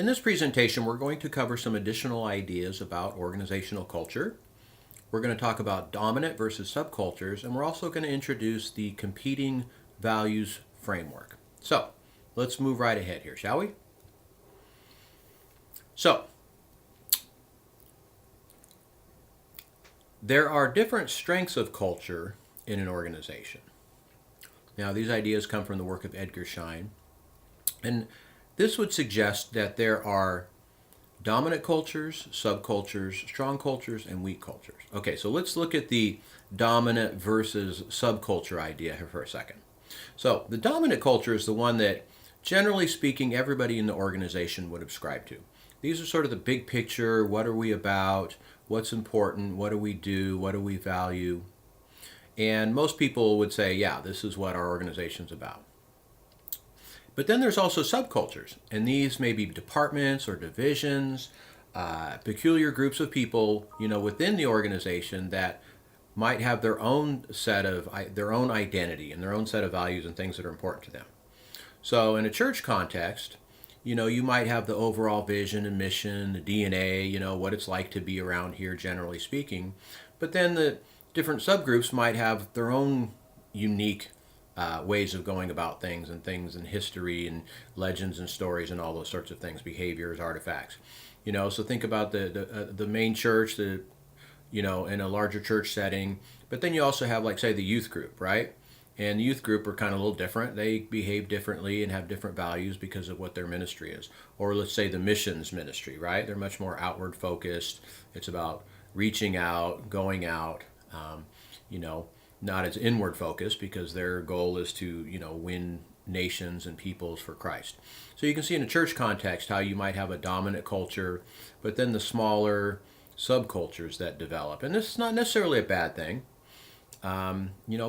In this presentation, we're going to cover some additional ideas about organizational culture. We're going to talk about dominant versus subcultures, and we're also going to introduce the competing values framework. So, let's move right ahead here, shall we? So, there are different strengths of culture in an organization. Now, these ideas come from the work of Edgar Schein, and this would suggest that there are dominant cultures, subcultures, strong cultures, and weak cultures. Okay, so let's look at the dominant versus subculture idea here for a second. So the dominant culture is the one that, generally speaking, everybody in the organization would ascribe to. These are sort of the big picture, what are we about, what's important, what do we do, what do we value. And most people would say, yeah, this is what our organization's about. But then there's also subcultures, and these may be departments or divisions, peculiar groups of people, within the organization that might have their own set of their own identity and their own set of values and things that are important to them. So in a church context, you might have the overall vision and mission, the DNA, what it's like to be around here, generally speaking. But then the different subgroups might have their own unique ways of going about things and history and legends and stories and all those sorts of things, behaviors, artifacts. So think about the main church, in a larger church setting. But then you also have, like, say, the youth group, right? And the youth group are kind of a little different. They behave differently and have different values because of what their ministry is. Or let's say the missions ministry, right? They're much more outward focused. It's about reaching out, going out, not as inward focused, because their goal is to, win nations and peoples for Christ. So you can see in a church context how you might have a dominant culture, but then the smaller subcultures that develop. And this is not necessarily a bad thing.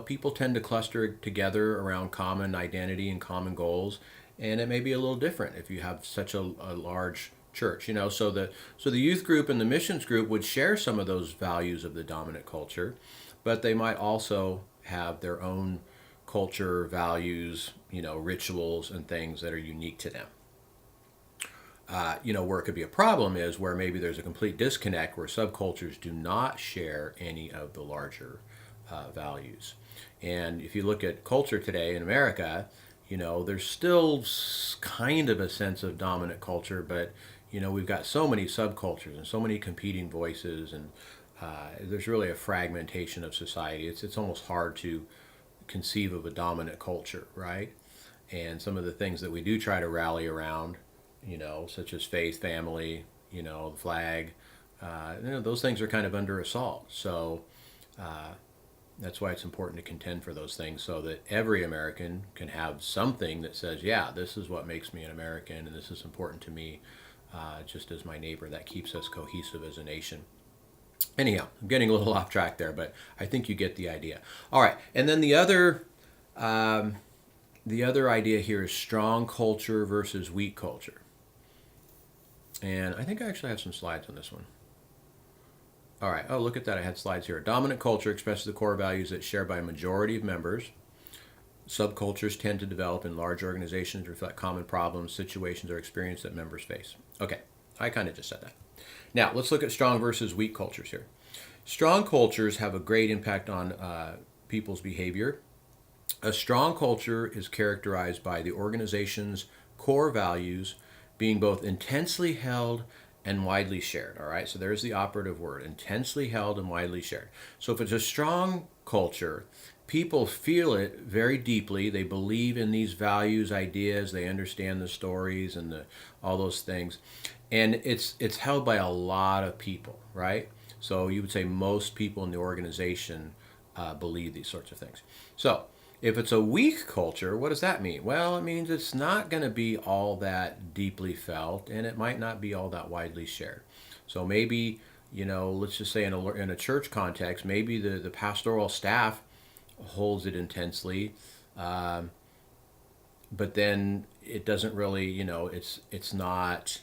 People tend to cluster together around common identity and common goals, and it may be a little different if you have such a large church. So the youth group and the missions group would share some of those values of the dominant culture, but they might also have their own culture, values, rituals and things that are unique to them. Where it could be a problem is where maybe there's a complete disconnect where subcultures do not share any of the larger values. And if you look at culture today in America, there's still kind of a sense of dominant culture, but we've got so many subcultures and so many competing voices, and there's really a fragmentation of society. It's almost hard to conceive of a dominant culture, right? And some of the things that we do try to rally around, such as faith, family, the flag, those things are kind of under assault. So that's why it's important to contend for those things, so that every American can have something that says, yeah, this is what makes me an American, and this is important to me, just as my neighbor. That keeps us cohesive as a nation. Anyhow, I'm getting a little off track there, but I think you get the idea. All right, and then the other idea here is strong culture versus weak culture. And I think I actually have some slides on this one. All right, oh, look at that, I had slides here. Dominant culture expresses the core values that's shared by a majority of members. Subcultures tend to develop in large organizations, reflect common problems, situations, or experience that members face. Okay, I kind of just said that. Now, let's look at strong versus weak cultures here. Strong cultures have a great impact on people's behavior. A strong culture is characterized by the organization's core values being both intensely held and widely shared. All right, so there's the operative word, intensely held and widely shared. So if it's a strong culture, people feel it very deeply. They believe in these values, ideas. They understand the stories and all those things. And it's held by a lot of people, right? So you would say most people in the organization believe these sorts of things. So if it's a weak culture, what does that mean? Well, it means it's not going to be all that deeply felt, and it might not be all that widely shared. So maybe, let's just say in a church context, maybe the pastoral staff holds it intensely, but then it doesn't really, it's not,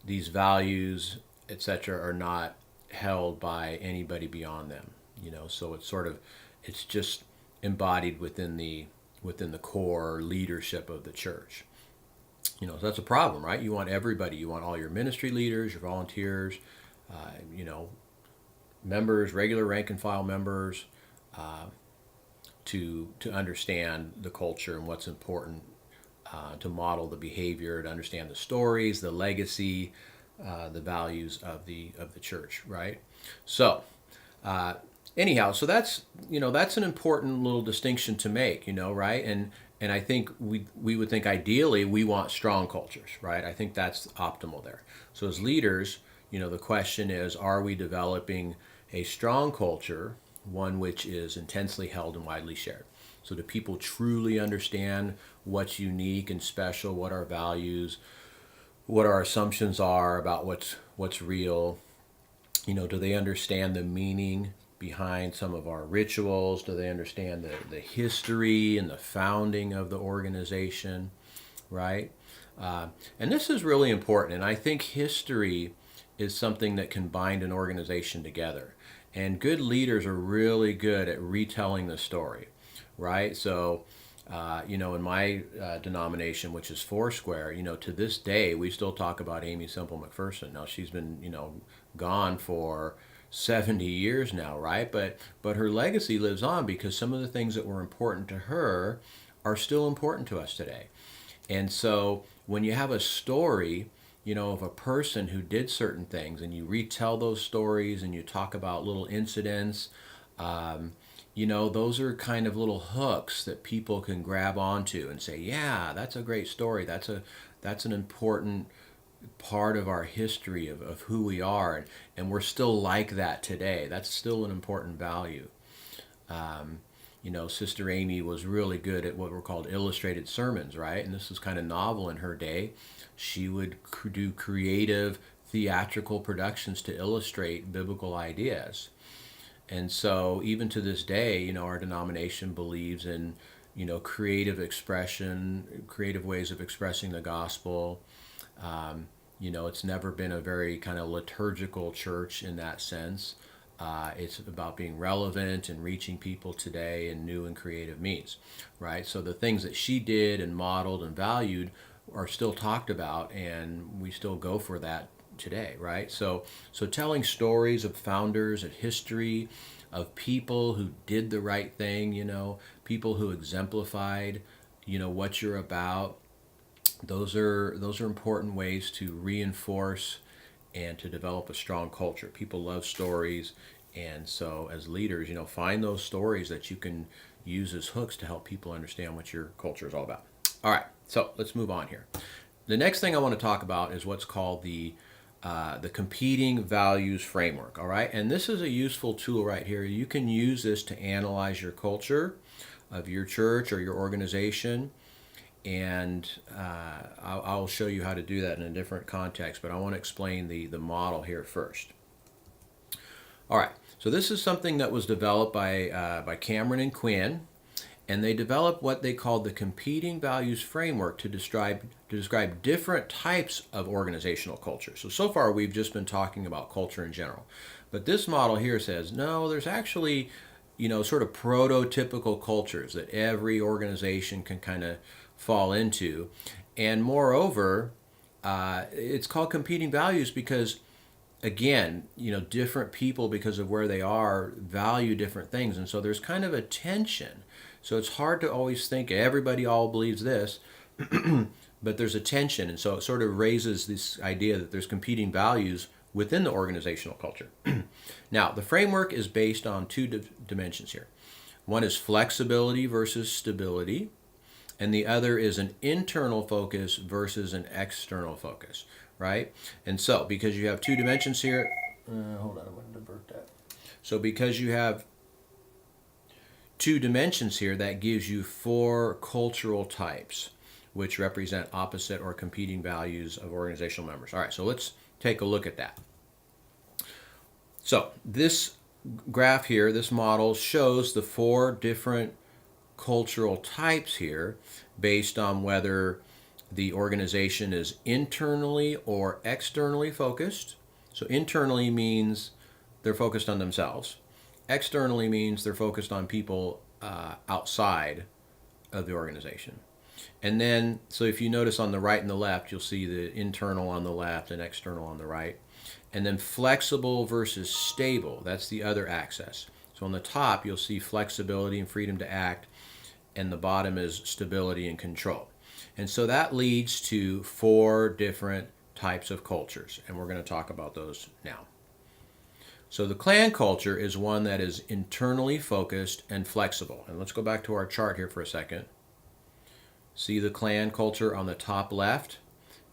these values, etc., are not held by anybody beyond them, so it's just embodied within the core leadership of the church. So that's a problem, right? You want everybody. You want all your ministry leaders, your volunteers, you know, members, regular rank and file members, to understand the culture and what's important, to model the behavior, to understand the stories, the legacy, the values of the church, right? So, anyhow, so that's an important little distinction to make, right? And I think we would think ideally we want strong cultures, right? I think that's optimal there. So as leaders, the question is, are we developing a strong culture, one which is intensely held and widely shared? So do people truly understand what's unique and special, what our values, what our assumptions are about what's real? Do they understand the meaning behind some of our rituals? Do they understand the history and the founding of the organization, right? And this is really important. And I think history is something that can bind an organization together. And good leaders are really good at retelling the story, right? So, in my denomination, which is Foursquare, to this day, we still talk about Amy Semple McPherson. Now, she's been, gone for 70 years now, right? But her legacy lives on because some of the things that were important to her are still important to us today. And so when you have a story, of a person who did certain things, and you retell those stories and you talk about little incidents, those are kind of little hooks that people can grab onto and say, yeah, that's a great story. That's an important part of our history of who we are, and we're still like that today. That's still an important value. Sister Amy was really good at what were called illustrated sermons, right? And this was kind of novel in her day. She would do creative theatrical productions to illustrate biblical ideas. And so even to this day, our denomination believes in, creative expression, creative ways of expressing the gospel. It's never been a very kind of liturgical church in that sense. It's about being relevant and reaching people today in new and creative means, right? So the things that she did and modeled and valued are still talked about, and we still go for that today, right? So telling stories of founders, of history, of people who did the right thing, people who exemplified, what you're about. Those are important ways to reinforce and to develop a strong culture. People love stories, and so as leaders, find those stories that you can use as hooks to help people understand what your culture is all about. All right, so let's move on here. The next thing I want to talk about is what's called the competing values framework. All right, and this is a useful tool right here. You can use this to analyze your culture of your church or your organization. And I'll show you how to do that in a different context, but I want to explain the model here first. All right, so this is something that was developed by Cameron and Quinn, and they developed what they called the competing values framework to describe different types of organizational culture. So far we've just been talking about culture in general, but this model here says, no, there's actually, sort of prototypical cultures that every organization can kind of fall into. And moreover, it's called competing values because, again, different people, because of where they are, value different things. And so there's kind of a tension. So it's hard to always think everybody all believes this, but there's a tension. And so it sort of raises this idea that there's competing values within the organizational culture. Now, the framework is based on two dimensions here. One is flexibility versus stability, and the other is an internal focus versus an external focus, right? And so, because you have two dimensions here, hold on, I'm going to divert that. So because you have two dimensions here, that gives you four cultural types, which represent opposite or competing values of organizational members. All right, so let's take a look at that. So this graph here, this model, shows the four different cultural types here based on whether the organization is internally or externally focused. So internally means they're focused on themselves. Externally means they're focused on people outside of the organization. And then, so if you notice on the right and the left, you'll see the internal on the left and external on the right. And then flexible versus stable, that's the other axis. So on the top, you'll see flexibility and freedom to act, and the bottom is stability and control. And so that leads to 4 different types of cultures, and we're going to talk about those now. So the clan culture is one that is internally focused and flexible. And let's go back to our chart here for a second. See the clan culture on the top left?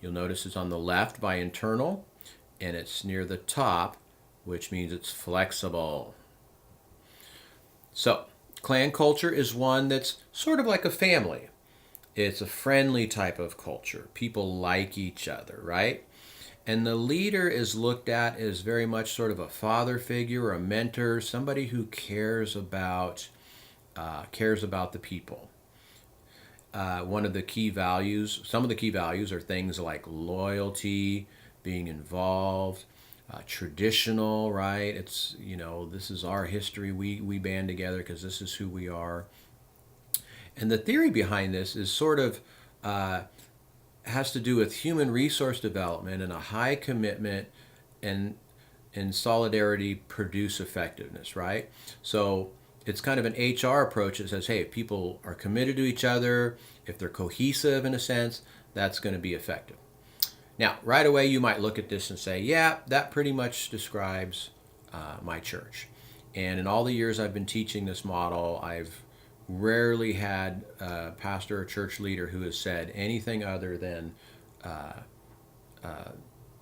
You'll notice it's on the left by internal, and it's near the top, which means it's flexible. So, clan culture is one that's sort of like a family. It's a friendly type of culture. People like each other, right? And the leader is looked at as very much sort of a father figure or a mentor, somebody who cares about the people. One of the key values, some of the key values are things like loyalty, being involved, traditional, right? It's, this is our history. We band together because this is who we are. And the theory behind this is sort of has to do with human resource development, and a high commitment and solidarity produce effectiveness, right? So it's kind of an HR approach that says, hey, if people are committed to each other, if they're cohesive in a sense, that's going to be effective. Now, right away, you might look at this and say, yeah, that pretty much describes my church. And in all the years I've been teaching this model, I've rarely had a pastor or church leader who has said anything other than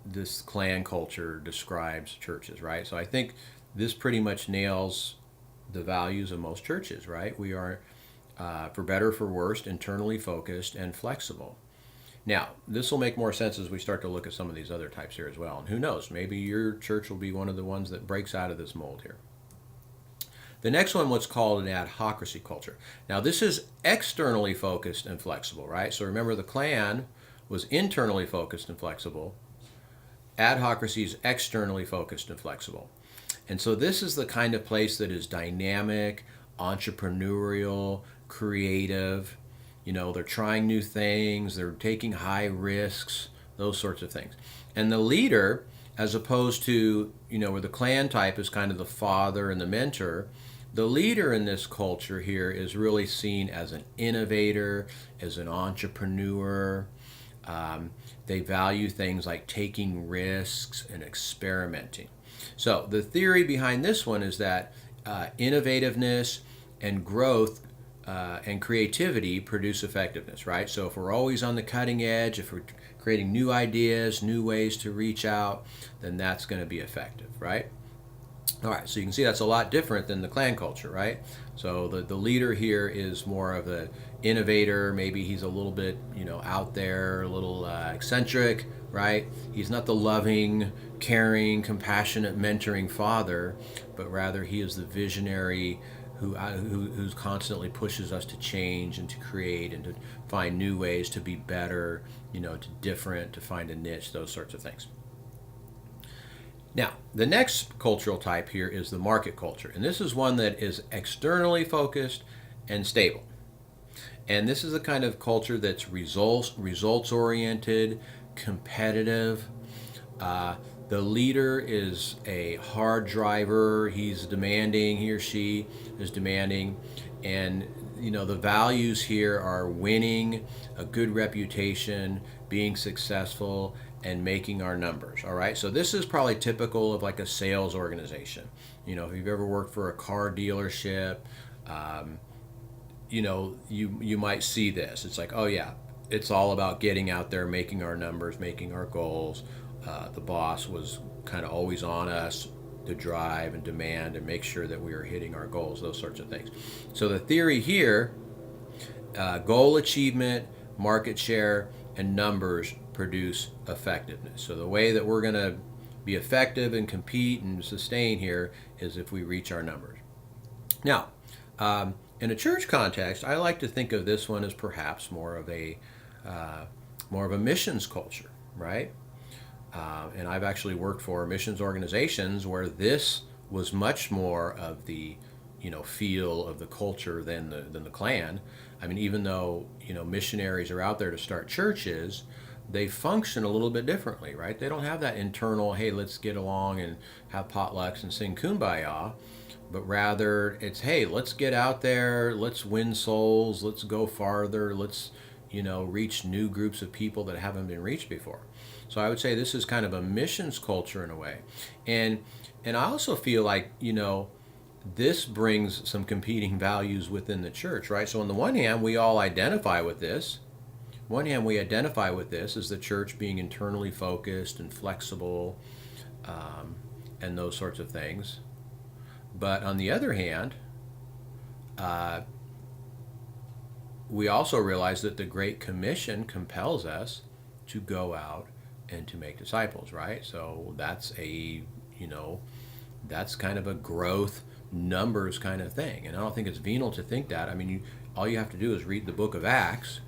this clan culture describes churches, right? So I think this pretty much nails the values of most churches, right? We are, for better or for worse, internally focused and flexible. Now, this will make more sense as we start to look at some of these other types here as well. And who knows, maybe your church will be one of the ones that breaks out of this mold here. The next one was called an adhocracy culture. Now, this is externally focused and flexible, right? So remember, the clan was internally focused and flexible. Adhocracy is externally focused and flexible. And so this is the kind of place that is dynamic, entrepreneurial, creative. They're trying new things, they're taking high risks, those sorts of things. And the leader, as opposed to, where the clan type is kind of the father and the mentor, the leader in this culture here is really seen as an innovator, as an entrepreneur. They value things like taking risks and experimenting. So the theory behind this one is that innovativeness and growth and creativity produce effectiveness, right? So if we're always on the cutting edge, if we're creating new ideas, new ways to reach out, then that's going to be effective, right? All right, so you can see that's a lot different than the clan culture, right? So the leader here is more of an innovator. Maybe he's a little bit, out there, a little eccentric, right? He's not the loving, caring, compassionate, mentoring father, but rather he is the visionary who's constantly pushes us to change and to create and to find new ways to be better, to different, to find a niche, those sorts of things. Now, the next cultural type here is the market culture. And this is one that is externally focused and stable. And this is the kind of culture that's results-oriented, competitive. The leader is a hard driver. He's demanding, he or she is demanding. And, the values here are winning, a good reputation, being successful, and making our numbers, all right? So this is probably typical of like a sales organization. If you've ever worked for a car dealership, you might see this. It's like, oh yeah, it's all about getting out there, making our numbers, making our goals. The boss was kind of always on us to drive and demand and make sure that we are hitting our goals, those sorts of things. So the theory here, goal achievement, market share, and numbers produce effectiveness. So the way that we're going to be effective and compete and sustain here is if we reach our numbers. Now, in a church context, I like to think of this one as perhaps more of a missions culture, right? And I've actually worked for missions organizations where this was much more of the, feel of the culture than the Klan. I mean, even though missionaries are out there to start churches, they function a little bit differently, right? They don't have that internal, hey, let's get along and have potlucks and sing kumbaya, but rather it's, hey, let's get out there, let's win souls, let's go farther, let's reach new groups of people that haven't been reached before. So I would say this is kind of a missions culture in a way, and I also feel like this brings some competing values within the church, right? So on the one hand, we all identify with this. As the church being internally focused and flexible, and those sorts of things. But on the other hand, we also realize that the Great Commission compels us to go out and to make disciples, right? So that's that's kind of a growth numbers kind of thing. And I don't think it's venal to think that. I mean, all you have to do is read the book of Acts,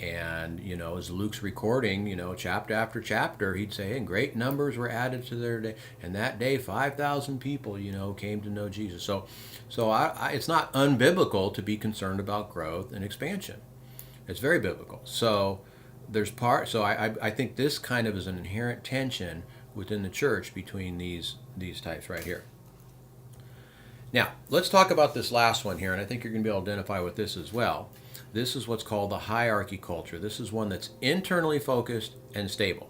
and as Luke's recording, chapter after chapter, he'd say, and great numbers were added to their day, and that day 5,000 people came to know Jesus. So it's not unbiblical to be concerned about growth and expansion. It's very biblical. So I think this kind of is an inherent tension within the church between these types right here. Now, let's talk about this last one here, and I think you're going to be able to identify with this as well. This is what's called the hierarchy culture. This is one that's internally focused and stable.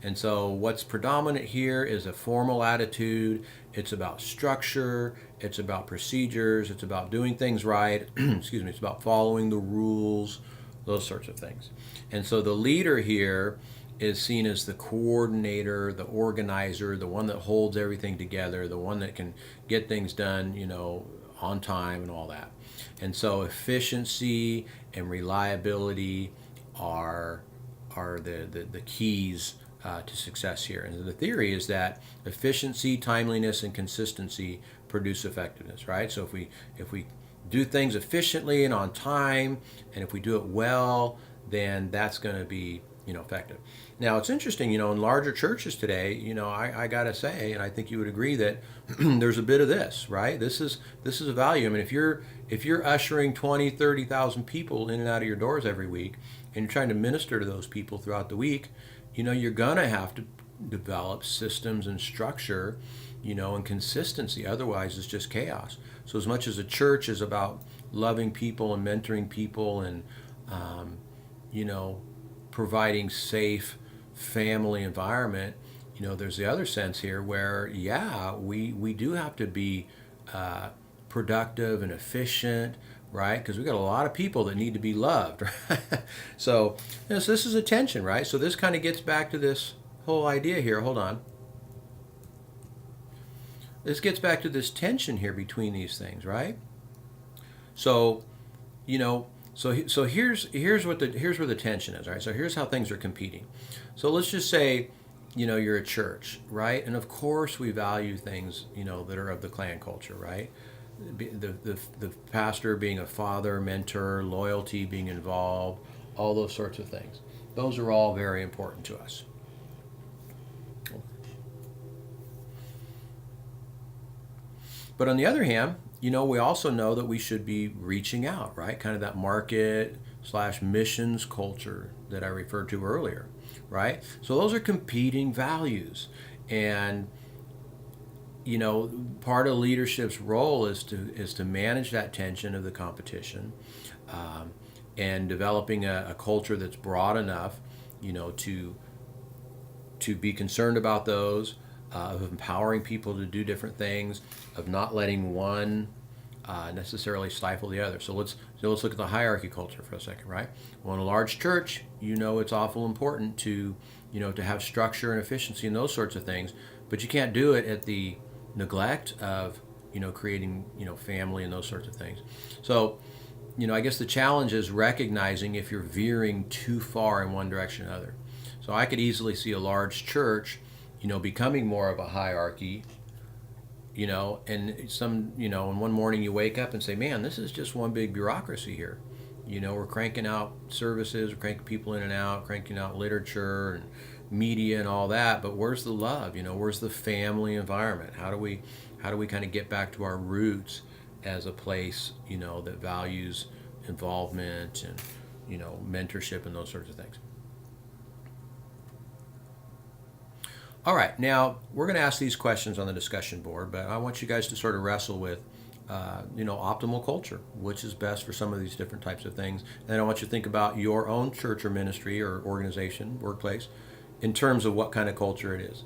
And so what's predominant here is a formal attitude. It's about structure. It's about procedures. It's about doing things right. Excuse me. It's about following the rules, those sorts of things. And so the leader here is seen as the coordinator, the organizer, the one that holds everything together, the one that can get things done, on time and all that. And so efficiency and reliability are the keys to success here. And the theory is that efficiency, timeliness, and consistency produce effectiveness, right? So if we do things efficiently and on time, and if we do it well, then that's going to be effective. Now, it's interesting, in larger churches today, I got to say, and I think you would agree that there's a bit of this, right? This is a value. I mean, if you're ushering 20, 30,000 people in and out of your doors every week, and you're trying to minister to those people throughout the week, you're going to have to develop systems and structure, and consistency. Otherwise, it's just chaos. So as much as a church is about loving people and mentoring people and, providing safe family environment, there's the other sense here where, we do have to be productive and efficient, right? Because we've got a lot of people that need to be loved, right? So this is a tension, right? So this kind of gets back to this whole idea here. Hold on. This gets back to this tension here between these things, right? So, So here's where the tension is, right? So here's how things are competing. So let's just say, you're a church, right? And of course we value things, that are of the clan culture, right? The pastor being a father, mentor, loyalty being involved, all those sorts of things. Those are all very important to us. But on the other hand, we also know that we should be reaching out, right? Kind of that market/missions culture that I referred to earlier, right? So those are competing values. And, part of leadership's role is to manage that tension of the competition, and developing a culture that's broad enough, to be concerned about those, of empowering people to do different things, of not letting one necessarily stifle the other. So let's look at the hierarchy culture for a second, right? Well, in a large church, it's awful important to have structure and efficiency and those sorts of things, but you can't do it at the neglect of creating family and those sorts of things. So I guess the challenge is recognizing if you're veering too far in one direction or another. So I could easily see a large church becoming more of a hierarchy, and and one morning you wake up and say, man, this is just one big bureaucracy here. We're cranking out services, we're cranking people in and out, cranking out literature and media and all that, but where's the love? Where's the family environment? How do we kind of get back to our roots as a place, that values involvement and, mentorship and those sorts of things. All right, now we're going to ask these questions on the discussion board, but I want you guys to sort of wrestle with, optimal culture, which is best for some of these different types of things. And I want you to think about your own church or ministry or organization, workplace, in terms of what kind of culture it is.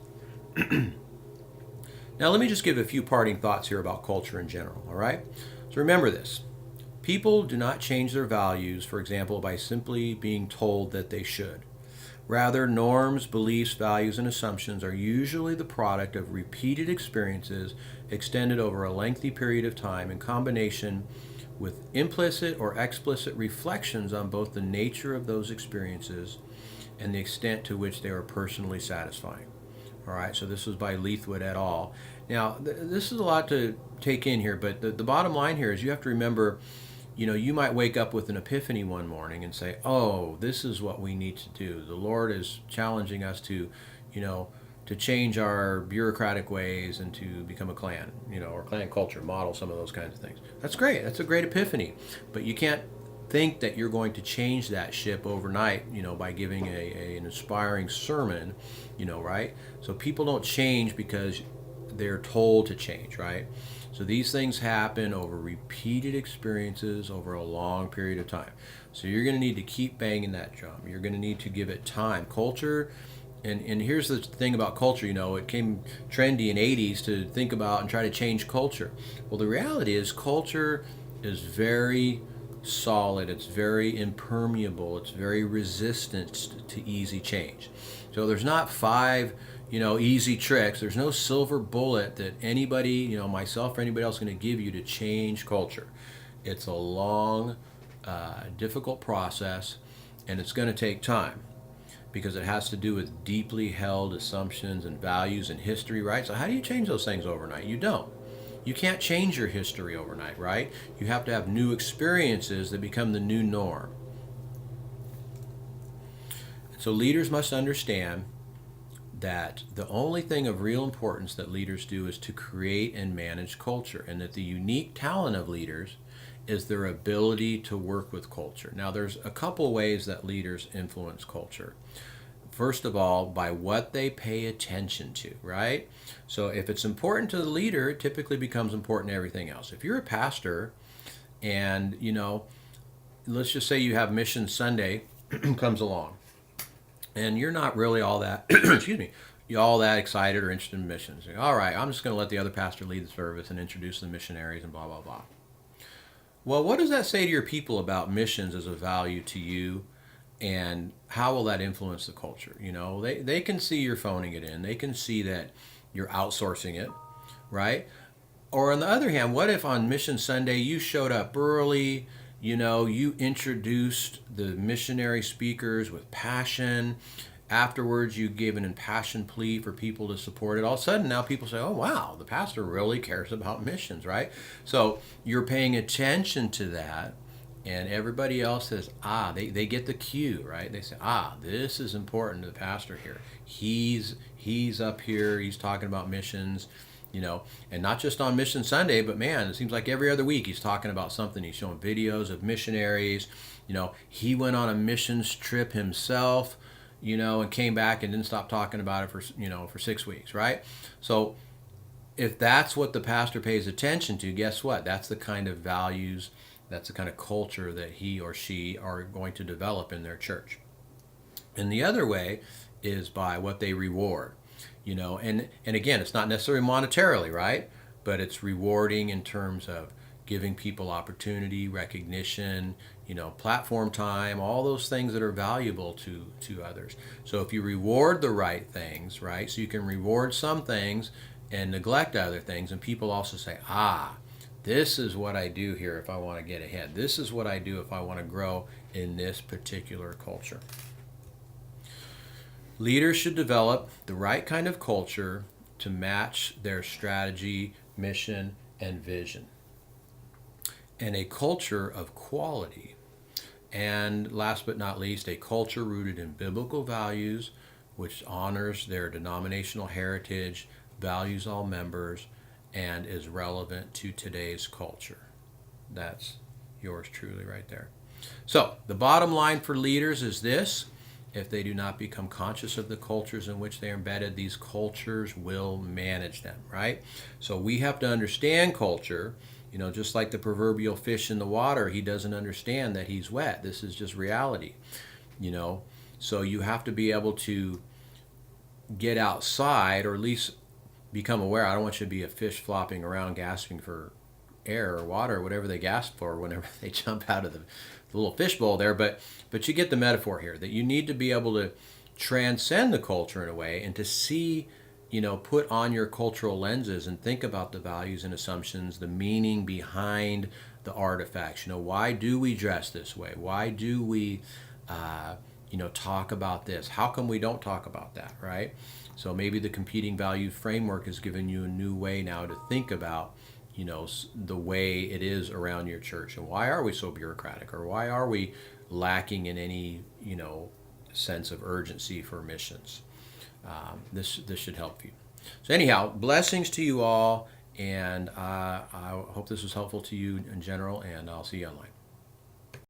Now, let me just give a few parting thoughts here about culture in general, all right? So remember this. People do not change their values, for example, by simply being told that they should. Rather, norms, beliefs, values, and assumptions are usually the product of repeated experiences extended over a lengthy period of time in combination with implicit or explicit reflections on both the nature of those experiences and the extent to which they are personally satisfying. All right, so this was by Leithwood et al. Now, this is a lot to take in here, but the bottom line here is you have to remember, you might wake up with an epiphany one morning and say, oh, this is what we need to do. The Lord is challenging us to, to change our bureaucratic ways and to become a clan, or clan culture, model some of those kinds of things. That's great. That's a great epiphany. But you can't think that you're going to change that ship overnight, by giving an inspiring sermon, right? So people don't change because they're told to change, right? So these things happen over repeated experiences over a long period of time. So you're going to need to keep banging that drum. You're going to need to give it time. Culture, and here's the thing about culture, it came trendy in 80s to think about and try to change culture. Well, the reality is culture is very solid, it's very impermeable, it's very resistant to easy change. So there's not 5 easy tricks. There's no silver bullet that anybody, myself or anybody else is going to give you to change culture. It's a long, difficult process, and it's going to take time because it has to do with deeply held assumptions and values and history, right? So how do you change those things overnight? You don't. You can't change your history overnight, right? You have to have new experiences that become the new norm. So leaders must understand that the only thing of real importance that leaders do is to create and manage culture, and that the unique talent of leaders is their ability to work with culture. Now, there's a couple ways that leaders influence culture. First of all, by what they pay attention to, right? So if it's important to the leader, it typically becomes important to everything else. If you're a pastor and, let's just say you have Mission Sunday comes along, and you're not really all that, excuse me, you're all that excited or interested in missions. All right, I'm just going to let the other pastor lead the service and introduce the missionaries and blah, blah, blah. Well, what does that say to your people about missions as a value to you, and how will that influence the culture? They can see you're phoning it in. They can see that you're outsourcing it, right? Or on the other hand, what if on Mission Sunday you showed up early, you introduced the missionary speakers with passion. Afterwards, you gave an impassioned plea for people to support it. All of a sudden, now people say, oh, wow, the pastor really cares about missions, right? So you're paying attention to that, and everybody else says, they get the cue, right? They say, this is important to the pastor here. He's up here, he's talking about missions. And not just on Mission Sunday, but man, it seems like every other week he's talking about something. He's showing videos of missionaries. He went on a missions trip himself, and came back and didn't stop talking about it for 6 weeks, right? So if that's what the pastor pays attention to, guess what? That's the kind of values, that's the kind of culture that he or she are going to develop in their church. And the other way is by what they reward. And again, it's not necessarily monetarily, right? But it's rewarding in terms of giving people opportunity, recognition, platform time, all those things that are valuable to others. So if you reward the right things, right? So you can reward some things and neglect other things, and people also say, this is what I do here if I want to get ahead. This is what I do if I want to grow in this particular culture. Leaders should develop the right kind of culture to match their strategy, mission, and vision. And a culture of quality. And last but not least, a culture rooted in biblical values, which honors their denominational heritage, values all members, and is relevant to today's culture. That's yours truly right there. So the bottom line for leaders is this: if they do not become conscious of the cultures in which they are embedded, these cultures will manage them, right? So we have to understand culture. Just like the proverbial fish in the water, he doesn't understand that he's wet. This is just reality, So you have to be able to get outside, or at least become aware. I don't want you to be a fish flopping around gasping for air or water or whatever they gasp for whenever they jump out of the little fishbowl there. But you get the metaphor here, that you need to be able to transcend the culture in a way, and to see, put on your cultural lenses and think about the values and assumptions, the meaning behind the artifacts. Why do we dress this way? Why do we talk about this? How come we don't talk about that, right? So maybe the competing value framework has given you a new way now to think about, the way it is around your church. And why are we so bureaucratic? Or why are we lacking in any, sense of urgency for missions? This should help you. So anyhow, blessings to you all. And I hope this was helpful to you in general. And I'll see you online.